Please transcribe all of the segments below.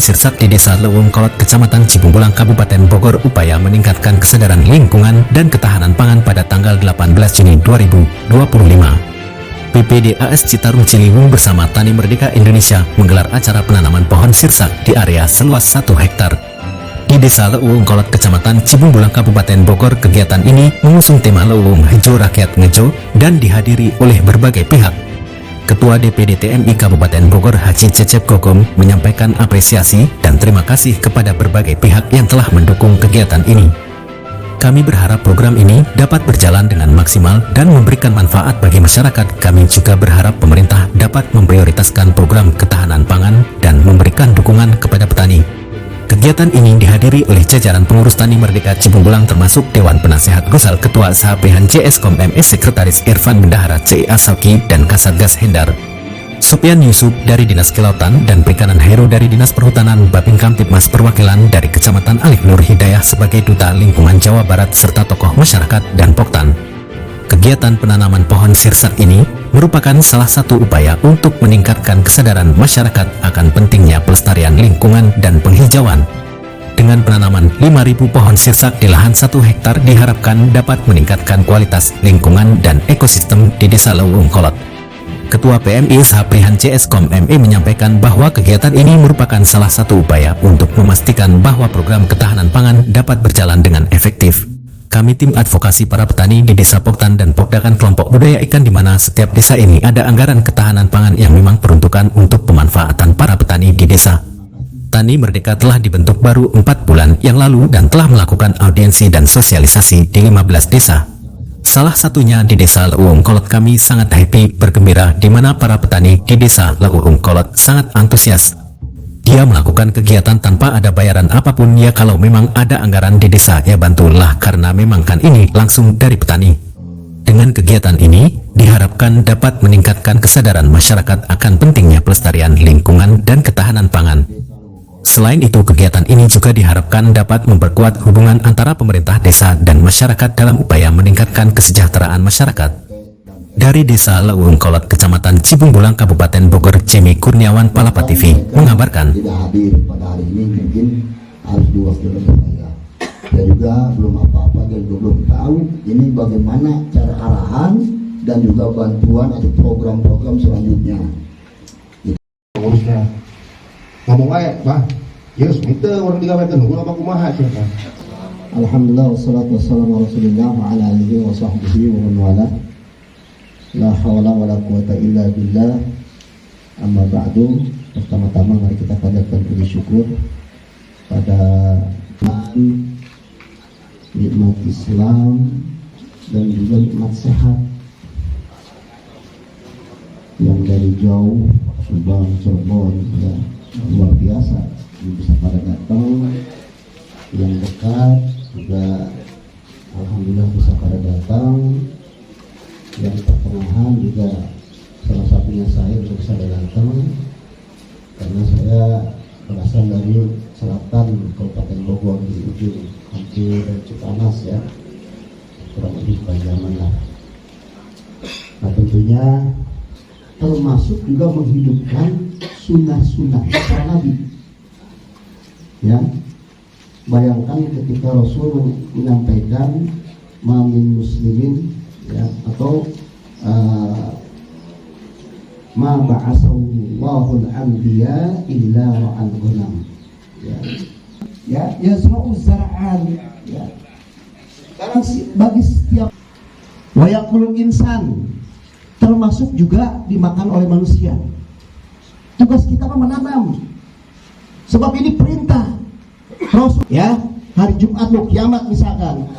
Sirsak di Desa Leuweung Kolot, Kecamatan Cibungbulang, Kabupaten Bogor, upaya meningkatkan kesadaran lingkungan dan ketahanan pangan pada tanggal 18 Juni 2025. PPDAS Citarum Ciliwung bersama Tani Merdeka Indonesia menggelar acara penanaman pohon sirsak di area seluas 1 hektar. Di Desa Leuweung Kolot, Kecamatan Cibungbulang, Kabupaten Bogor, kegiatan ini mengusung tema Leuweung Hijau Rakyat Ngejo dan dihadiri oleh berbagai pihak. Ketua DPD TMI Kabupaten Bogor Haji Cecep Gogom menyampaikan apresiasi dan terima kasih kepada berbagai pihak yang telah mendukung kegiatan ini. Kami berharap program ini dapat berjalan dengan maksimal dan memberikan manfaat bagi masyarakat. Kami juga berharap pemerintah dapat memprioritaskan program ketahanan pangan dan memberikan dukungan kepada petani. Kegiatan ini dihadiri oleh jajaran pengurus Tani Merdeka Cibungbulang termasuk Dewan Penasehat Gusal, Ketua SHPH JSKOM MS, Sekretaris Irfan Bendahara CIA Sauki, dan Kasatgas Hendar. Sopian Yusuf dari Dinas Kelautan dan Perikanan, Heru dari Dinas Perhutanan, Babin Kamtibmas Perwakilan dari Kecamatan Alik Nur Hidayah sebagai Duta Lingkungan Jawa Barat, serta tokoh masyarakat dan Poktan. Kegiatan penanaman pohon sirsak ini merupakan salah satu upaya untuk meningkatkan kesadaran masyarakat akan pentingnya pelestarian lingkungan dan penghijauan. Dengan penanaman 5.000 pohon sirsak di lahan 1 hektar diharapkan dapat meningkatkan kualitas lingkungan dan ekosistem di Desa Leuweung Kolot. Ketua PMI SHPH JSKOM ME menyampaikan bahwa kegiatan ini merupakan salah satu upaya untuk memastikan bahwa program ketahanan pangan dapat berjalan dengan efektif. Kami tim advokasi para petani di Desa Poktan dan Pokdakan kelompok budaya ikan, di mana setiap desa ini ada anggaran ketahanan pangan yang memang peruntukan untuk pemanfaatan para petani di desa. Tani Merdeka telah dibentuk baru 4 bulan yang lalu dan telah melakukan audiensi dan sosialisasi di 15 desa. Salah satunya di Desa Leuweung Kolot. Kami sangat happy, bergembira, di mana para petani di Desa Leuweung Kolot sangat antusias. Dia melakukan kegiatan tanpa ada bayaran apapun. Ya, kalau memang ada anggaran di desa, ya bantulah, karena memang kan ini langsung dari petani. Dengan kegiatan ini diharapkan dapat meningkatkan kesadaran masyarakat akan pentingnya pelestarian lingkungan dan ketahanan pangan. Selain itu, kegiatan ini juga diharapkan dapat memperkuat hubungan antara pemerintah desa dan masyarakat dalam upaya meningkatkan kesejahteraan masyarakat. Dari Desa Leuweung Kolot, Kecamatan Cibungbulang, Kabupaten Bogor, Jimmy Kurniawan, Palapa TV mengabarkan. Tidak hadir pada hari ini, mungkin harus diwakilkan saya. Saya juga belum apa-apa dan belum tahu ini bagaimana cara arahan dan juga bantuan atau program-program selanjutnya. Urusnya ngomong aja, Pak. Yes, itu orang 3 meter nunggu apa kumaha siapa? Alhamdulillah, wassalatu wassalamu ala Rasulillah wa ala alihi wa sahbihi wa man wala. La hawla wa la quwata illa billah. Amma ba'du. Pertama-tama mari kita panjatkan puji syukur pada nikmat Islam dan juga nikmat sehat yang dari jauh, Subang, Cirebon, ya, luar biasa bisa pada datang. Yang dekat juga alhamdulillah bisa pada datang. Yang pertengahan juga salah satunya saya bisa datang, karena saya berasal dari selatan Kabupaten Bogor, di ujung hampir Cipanas, ya, kurang lebih Banjarman lah. Nah, tentunya termasuk juga menghidupkan sunnah-sunnah para nabi, ya. Bayangkan ketika Rasul menyampaikan mamin muslimin, ya, atau ma ba'asallahu al-anbiya illa ra'al ghanam, ya yazra'u zar'an, ya. Sekarang bagi setiap wa yaqulul insan, termasuk juga dimakan oleh manusia. Tugas kita menanam, sebab ini perintah Rasul, ya. Hari Jumat mau kiamat misalkan,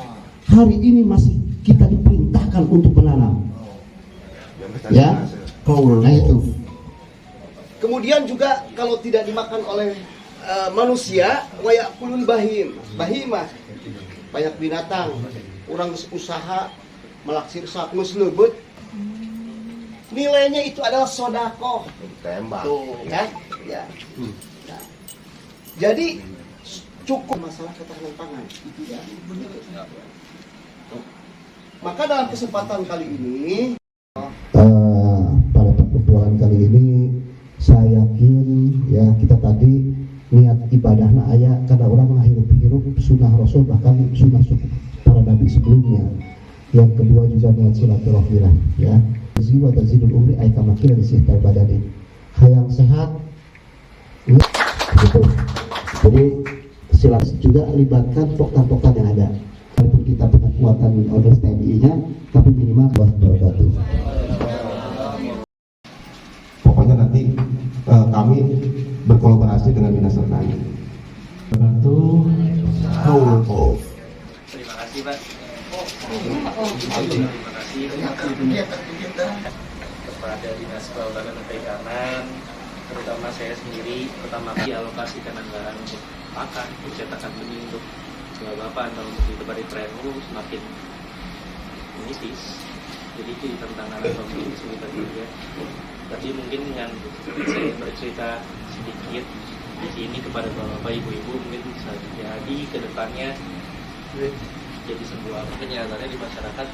hari ini masih kita diperintahkan untuk menanam, ya. Nah itu. Kemudian juga kalau tidak dimakan oleh manusia, wayakulul bahimah, banyak binatang, orang usaha melaksir sakus lebut, nilainya itu adalah sodakoh, tembak, ya. Nah, jadi cukup masalah ketahanan pangan, ya. Maka dalam kesempatan kali ini, pada pertemuan kali ini, saya yakin, ya, kita tadi niat ibadahna aya kada orang menghirup-hirup sunnah Rasul, bahkan sunnah para nabi sebelumnya. Yang kedua juga niat silaturahmi ya. Jiwa tazidul umri ay kamakil di sihtal badani. Hayang sehat gitu. Jadi silaturahmi juga libatkan poktan-poktan yang ada. Walaupun kita punya kekuatan order TNI-nya, tapi minimal buat batu. Pokoknya nanti kami berkolaborasi dengan Dinas Terkait. Batu. Terima kasih Pak. Terima kasih kepada Dinas Kelautan dan Perikanan, terutama saya sendiri pertama kali alokasikan anggaran untuk pakan, pencetakan benih untuk Bapak atau untuk di tempat Prenhu semakin menipis. Jadi itu tantangan ekonomi sekitar juga. Tapi mungkin dengan saya bercerita sedikit di sini kepada bapak ibu-ibu, mungkin bisa jadi ke depannya jadi sebuah kenyataannya di masyarakat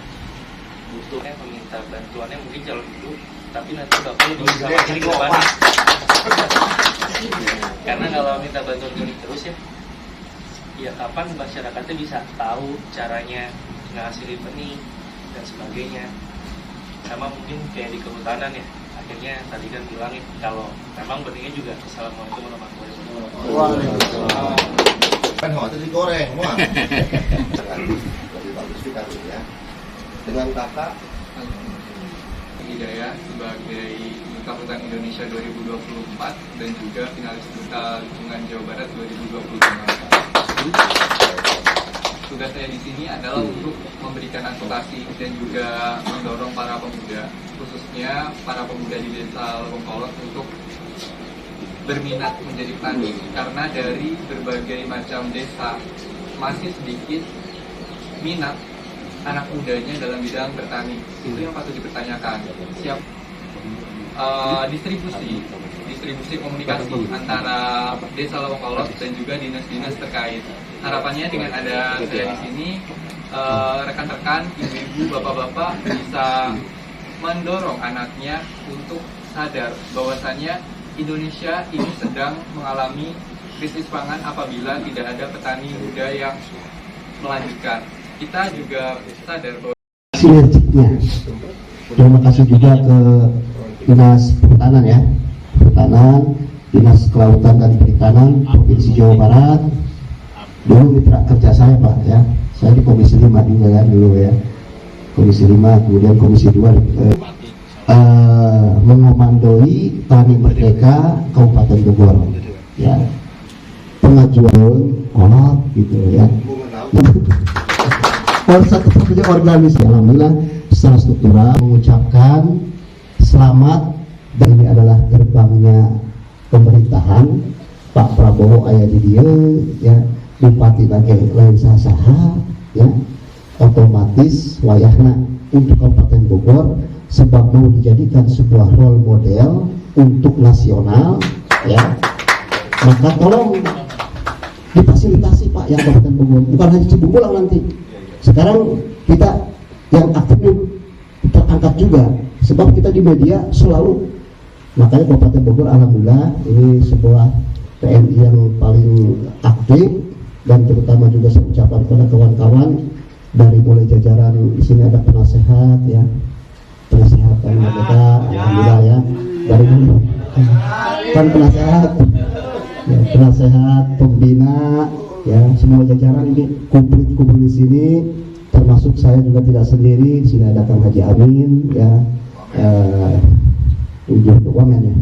butuhnya meminta bantuannya mungkin calon dulu, tapi nanti bapak bisa makin ke depan. Karena kalau minta bantuan gini terus ya kapan masyarakatnya bisa tahu caranya ngasilin benih dan sebagainya. Sama mungkin kayak di kehutanan ya, akhirnya tadi kan bilangin kalau memang benihnya juga assalamualaikum warahmatullahi wabarakatuh. Kan waktu digoreng, wah. Lebih bagus kita ya. Dengan kakak Hidayah sebagai Duta Hutan Indonesia 2024 dan juga finalis Duta Lingkungan Jawa Barat 2025. Tugas saya di sini adalah untuk memberikan advokasi dan juga mendorong para pemuda, khususnya para pemuda di Desa Lewengkolot untuk berminat menjadi petani, karena dari berbagai macam desa masih sedikit minat anak mudanya dalam bidang bertani. Itu yang patut dipertanyakan. Distribusi komunikasi antara Desa Lewengkolot dan juga dinas-dinas terkait. Harapannya dengan ada saya di sini, rekan-rekan, ibu-ibu, bapak-bapak bisa mendorong anaknya untuk sadar bahwasannya Indonesia ini sedang mengalami krisis pangan apabila tidak ada petani muda yang melanjutkan. Kita juga sadar bahwa sinergiknya. Terima kasih juga ke Dinas Perhutanan ya, Perhutanan, Dinas Kelautan dan Perikanan Provinsi Jawa Barat. Dulu mitra kerja saya Pak ya, saya di Komisi 5 juga kan dulu ya, Komisi 5, kemudian Komisi 2 mengomandoi Tani Merdeka Kabupaten Bogor ya, pengajuan kolot gitu ya. Satu-satunya organisasi, alhamdulillah secara struktural mengucapkan selamat, dan ini adalah gerbangnya pemerintahan Pak Prabowo aya di dia ya, bupati lagi lain saha ya, otomatis wayahna untuk Kabupaten Bogor sebab mau dijadikan sebuah role model untuk nasional ya, maka tolong difasilitasi Pak yang Kabupaten Bogor, bukan hanya Cibungbulang nanti. Sekarang kita yang aktif terangkat juga, sebab kita di media selalu, makanya Kabupaten Bogor alhamdulillah ini sebuah TNI yang paling aktif, dan terutama juga saya ucapkan kepada kawan-kawan dari mulai jajaran di sini ada penasehat ya, penasehat Tani Merdeka, alhamdulillah ya, dari mulai kan penasehat ya, penasehat, pembina ya, semua jajaran ini komplit di sini, termasuk saya juga tidak sendiri. Di sini ada Kang Haji Amin ya, wamen ya,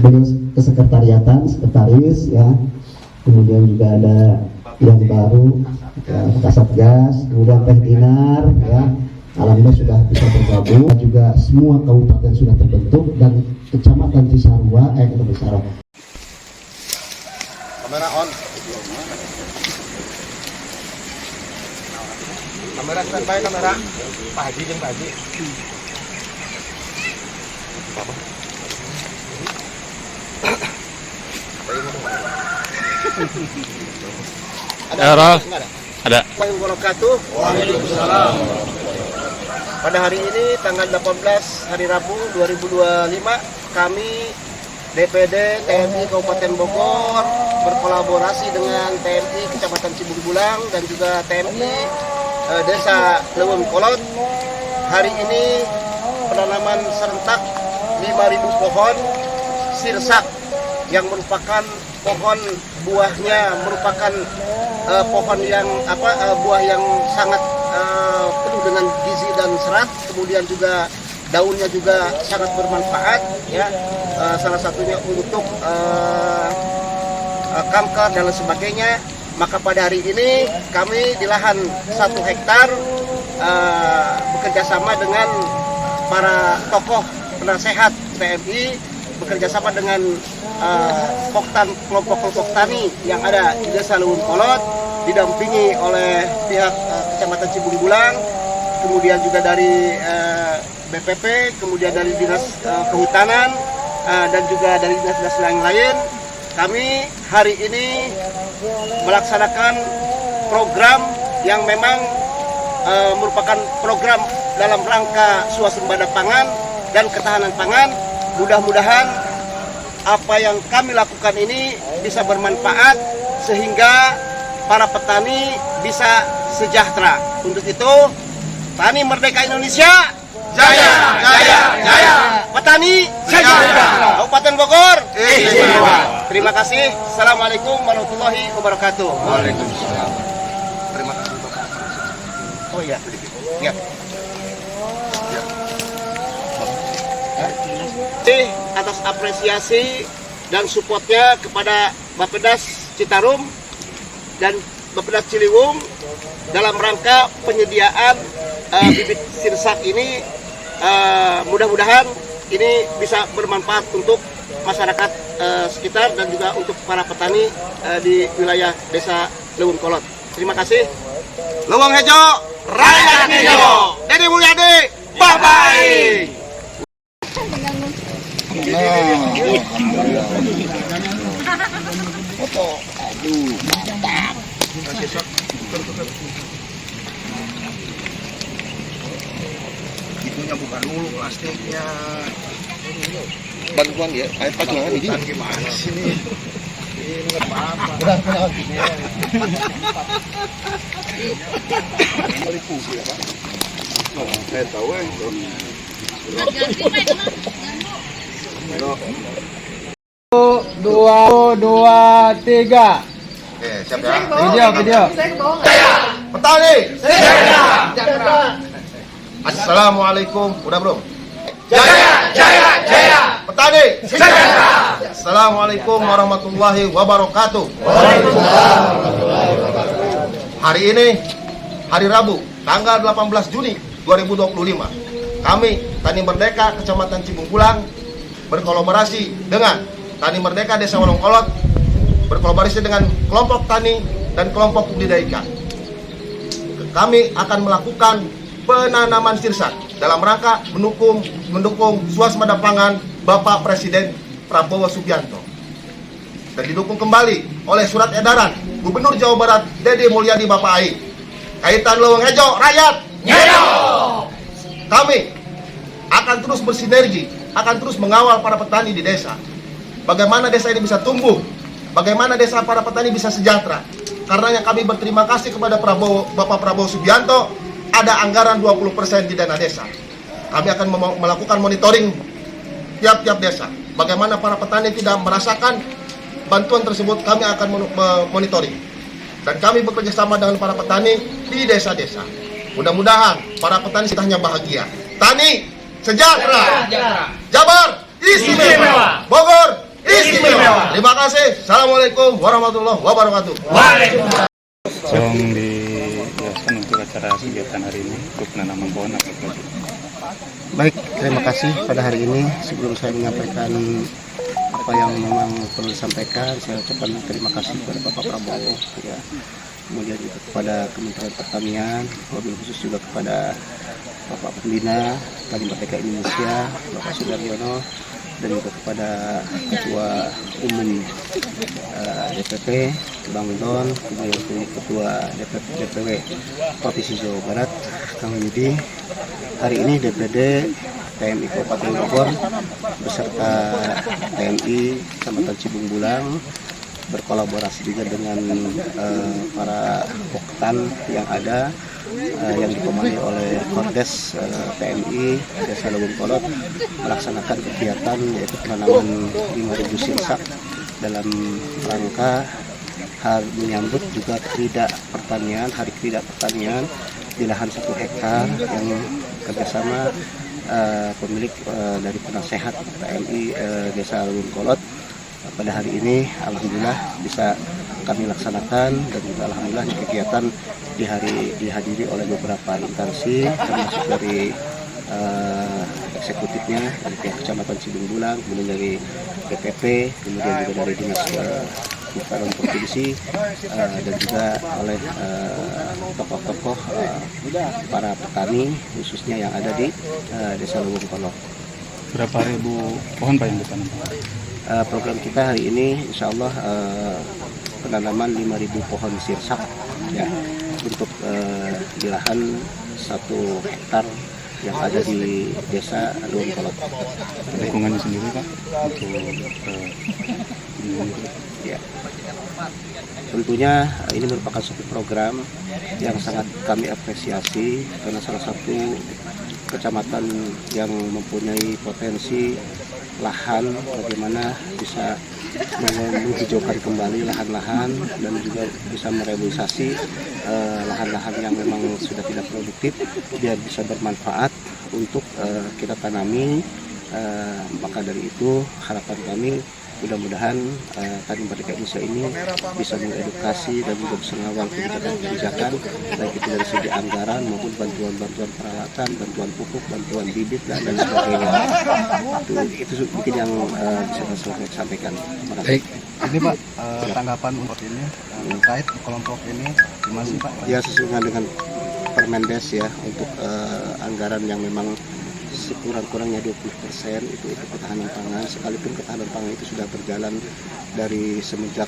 terus kesekretariatan, sekretaris ya, kemudian juga ada yang baru ya, Kasatgas, kemudian Teh Dinar ya, alhamdulillah sudah bisa bergabung, juga semua kabupaten sudah terbentuk, dan kecamatan Cisarua kamera on. Kamera standby, kamera. Pak Haji jeung Pak Haji. Ada. Assalamualaikum wabarakatuh. Waalaikumsalam. Pada hari ini tanggal 18 hari Rabu 2025 kami DPD TNI Kabupaten Bogor berkolaborasi dengan TNI Kecamatan Cibungbulang dan juga TNI Desa Leweng Kolot. Hari ini penanaman serentak 5.000 pohon sirsak yang merupakan pohon buahnya merupakan pohon yang buah yang sangat penuh dengan gizi dan serat, kemudian juga daunnya juga sangat bermanfaat ya, salah satunya untuk kanker dan lain sebagainya. Maka pada hari ini kami di lahan 1 hektar bekerjasama dengan para tokoh penasehat TNI, bekerjasama dengan kelompok-kelompok tani yang ada di Desa Leweng Kolot, didampingi oleh pihak Kecamatan Cibungbulang, kemudian juga dari BPP, kemudian dari Dinas Kehutanan, dan juga dari dinas-dinas lain. Kami hari ini melaksanakan program yang memang merupakan program dalam rangka swasembada pangan dan ketahanan pangan. Mudah-mudahan apa yang kami lakukan ini bisa bermanfaat sehingga para petani bisa sejahtera. Untuk itu, Tani Merdeka Indonesia jaya, jaya, jaya. Petani sejahtera. Kabupaten Bogor istimewa. Terima kasih. Assalamualaikum warahmatullahi wabarakatuh. Waalaikumsalam. Terima kasih Bapak. Oh iya. Ya. Atas apresiasi dan supportnya kepada Bappedas Citarum dan Bappedas Ciliwung dalam rangka penyediaan bibit sirsak ini. Mudah-mudahan ini bisa bermanfaat untuk masyarakat sekitar dan juga untuk para petani di wilayah Desa Leweng Kolot. Terima kasih. Leweng Hejo, rakyat Hejo. Dedi Mulyadi, bye-bye. Itunya bukan dulu plastiknya. Bantuan ya, air patungan ini. Gimana sih ini? Ini apa-apa. Udah. Melipusi ya, Pak. Saya tahu itu. Dua, tiga. Oke, siap ya. Video. Petani sejahtera. Assalamualaikum. Udah belum? Jaya, jaya, jaya. Petani sejahtera. Assalamualaikum warahmatullahi wabarakatuh. Hari ini hari Rabu, tanggal 18 Juni 2025. Kami Tani Merdeka Kecamatan Cibungbulang berkolaborasi dengan Tani Merdeka Desa Leweng Kolot, berkolaborasi dengan kelompok tani dan kelompok budidaya ikan. Kami akan melakukan penanaman sirsak dalam rangka mendukung swasembada pangan Bapak Presiden Prabowo Subianto, dan didukung kembali oleh surat edaran Gubernur Jawa Barat Dedi Mulyadi Bapak Ai. Kaitan Leweng Hejo, rakyat Nyedo. Kami akan terus bersinergi, akan terus mengawal para petani di desa. Bagaimana desa ini bisa tumbuh, bagaimana desa para petani bisa sejahtera. Karenanya kami berterima kasih kepada Bapak Prabowo Subianto, ada anggaran 20% di dana desa. Kami akan melakukan monitoring tiap-tiap desa. Bagaimana para petani tidak merasakan bantuan tersebut, kami akan monitoring. Dan kami bekerjasama dengan para petani di desa-desa. Mudah-mudahan para petani sekitarnya bahagia. Tani sejahtera. Jabar istimewa. Bogor istimewa. Terima kasih. Assalamualaikum warahmatullahi wabarakatuh. Tolong dijelaskan untuk acara kegiatan hari ini untuk penanaman pohon apa saja. Baik, terima kasih pada hari ini. Sebelum saya menyampaikan apa yang memang perlu disampaikan, saya ucapkan terima kasih kepada Bapak Prabowo, ya. Kemudian juga kepada Kementerian Pertanian, wabil khusus juga kepada Bapak Pembina Tani Merdeka Indonesia, Bapak Sudaryono, dan juga kepada Ketua Umum DPP Bang Don, kemudian Ketua DPW Provinsi Jawa Barat Kang Yudi. Hari ini DPD TNI Kabupaten Bogor beserta TNI Kecamatan Cibung Bulang berkolaborasi juga dengan para Poktan yang ada yang dikomando oleh Kordes TNI Desa Lewung Kolot melaksanakan kegiatan yaitu penanaman 5.000 sirsak dalam rangka menyambut juga hari Kridak Pertanian di lahan 1 hektar yang kerjasama pemilik dari penasehat TNI Desa Lewung Kolot. Pada hari ini alhamdulillah bisa kami laksanakan dan juga alhamdulillah kegiatan dihadiri oleh beberapa instansi termasuk dari eksekutifnya dari pihak Kecamatan Cibung Bulang, kemudian dari BPP, kemudian juga dari Dinas Kehutanan Provinsi dan juga oleh tokoh-tokoh para petani khususnya yang ada di Desa Lewung Kolot. Berapa ribu pohon Pak yang ditanam? Program kita hari ini insya Allah penanaman 5.000 pohon sirsak ya, untuk di lahan 1 hektar yang ada di Desa Lewung Kolot. Dukungannya sendiri Pak untuk ya. Tentunya ini merupakan suatu program yang sangat kami apresiasi karena salah satu kecamatan yang mempunyai potensi lahan, bagaimana bisa menghijaukan kembali lahan-lahan dan juga bisa merevitalisasi lahan-lahan yang memang sudah tidak produktif biar bisa bermanfaat untuk kita tanami. Maka dari itu harapan kami mudah-mudahan Tani Merdeka Indonesia ini bisa mengedukasi dan juga bisa mengawal kebijakan baik itu dari segi anggaran maupun bantuan peralatan, bantuan pupuk, bantuan bibit dan sebagainya. Itu mungkin yang bisa saya sampaikan. Baik, ini Pak tanggapan untuk ini terkait kelompok ini gimana sih Pak? Ya sesuai dengan Permendes ya untuk anggaran yang memang sekurang-kurangnya 20% itu ketahanan pangan, sekalipun ketahanan pangan itu sudah berjalan dari semenjak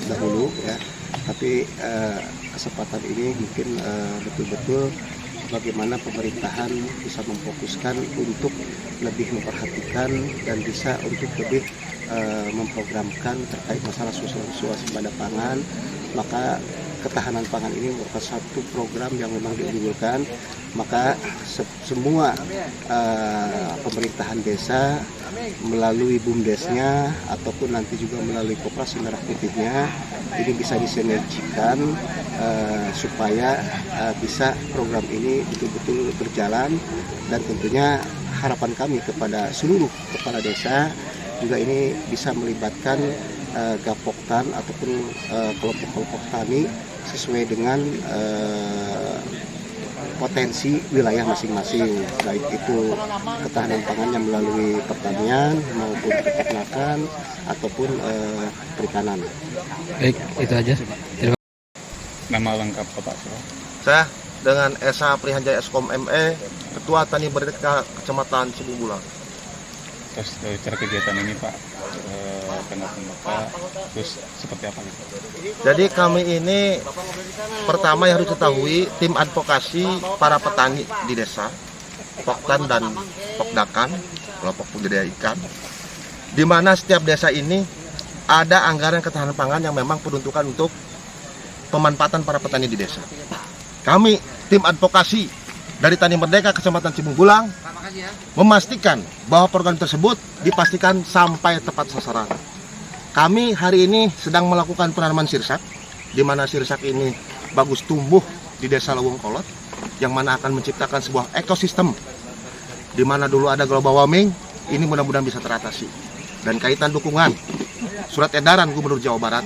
dahulu ya, tapi kesempatan ini mungkin betul-betul bagaimana pemerintahan bisa memfokuskan untuk lebih memperhatikan dan bisa untuk lebih memprogramkan terkait masalah swasembada pangan. Maka ketahanan pangan ini merupakan satu program yang memang diunggulkan. Maka semua pemerintahan desa melalui BUMDesnya ataupun nanti juga melalui Koperasi Merah Putihnya ini bisa disinergikan supaya bisa program ini betul-betul berjalan. Dan tentunya harapan kami kepada seluruh kepala desa juga ini bisa melibatkan Gapoktan ataupun kelompok-kelompok tani sesuai dengan potensi wilayah masing-masing, baik itu ketahanan pangannya melalui pertanian maupun peternakan ataupun perikanan. Baik, itu aja. Nama lengkap Bapak? Saya dengan Esa Prihanjaya Eskom ME, Ketua Tani Merdeka Kecamatan Cibung Bulang. Terus cara kegiatan ini Pak, tanggapan Bapak, terus seperti apa gitu? Jadi kami ini pertama yang harus ketahui tim advokasi para petani di desa, Poktan dan Pokdakan, kelompok budidaya ikan, di mana setiap desa ini ada anggaran ketahanan pangan yang memang peruntukan untuk pemanfaatan para petani di desa. Kami tim advokasi dari Tani Merdeka Kecamatan Cibung Bulang memastikan bahwa program tersebut dipastikan sampai tepat sasaran. Kami hari ini sedang melakukan penanaman sirsak, di mana sirsak ini bagus tumbuh di Desa Lewung Kolot, yang mana akan menciptakan sebuah ekosistem, di mana dulu ada global warming, ini mudah-mudahan bisa teratasi. Dan kaitan dukungan, surat edaran Gubernur Jawa Barat,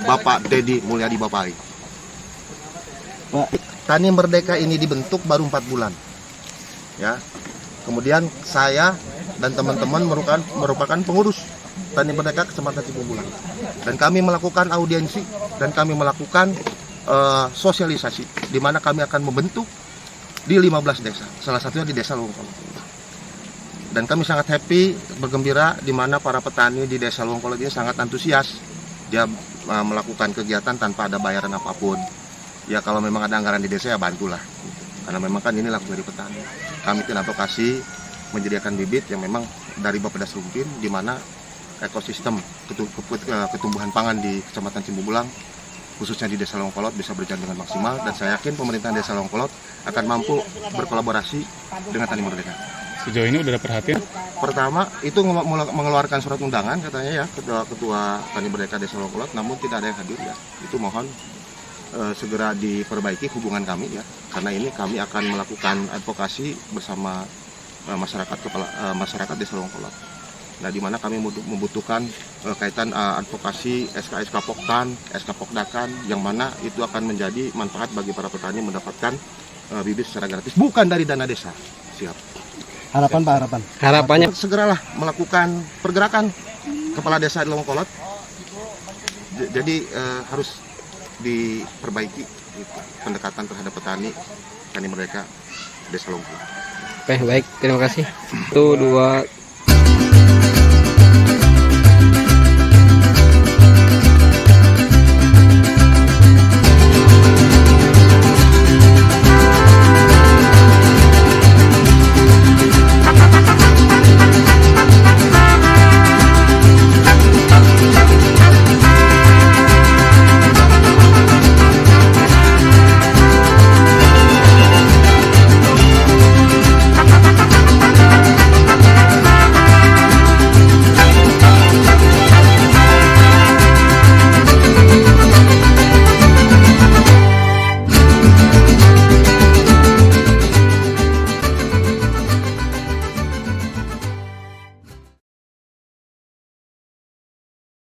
Bapak Dedi Mulyadi Bapari. Tani Merdeka ini dibentuk baru 4 bulan, ya. Kemudian saya dan teman-teman merupakan pengurus Tani Merdeka Kecamatan Cibung Bulang, dan kami melakukan audiensi dan kami melakukan sosialisasi, di mana kami akan membentuk di 15 desa, salah satunya di Desa Lewung Kolot. Dan kami sangat happy, bergembira, di mana para petani di Desa Lewung Kolot ini sangat antusias, dia melakukan kegiatan tanpa ada bayaran apapun. Ya kalau memang ada anggaran di desa ya bantulah, karena memang kan ini laku dari petani. Kami tim advokasi menyediakan bibit yang memang dari Bappedas Rumpin, di mana ekosistem ketumbuhan pangan di Kecamatan Cimbumbulang khususnya di Desa Longkolot bisa berjalan dengan maksimal, dan saya yakin pemerintahan Desa Longkolot akan mampu berkolaborasi dengan Tani Merdeka. Sejauh ini udah ada perhatian? Pertama itu mengeluarkan surat undangan katanya ya ketua Tani Merdeka Desa Longkolot, namun tidak ada yang hadir ya. Itu mohon segera diperbaiki hubungan kami ya, karena ini kami akan melakukan advokasi bersama masyarakat Desa Longkolot. Nah, di mana kami membutuhkan kaitan advokasi SK Poktan, SK Pokdakan, yang mana itu akan menjadi manfaat bagi para petani mendapatkan bibit secara gratis, bukan dari dana desa. Siap. Harapan Pak, Harapannya Segeralah melakukan pergerakan kepala desa di Longkolot. Jadi harus diperbaiki gitu, pendekatan terhadap petani Tani Merdeka Desa Longkolot. baik, terima kasih. 1, 2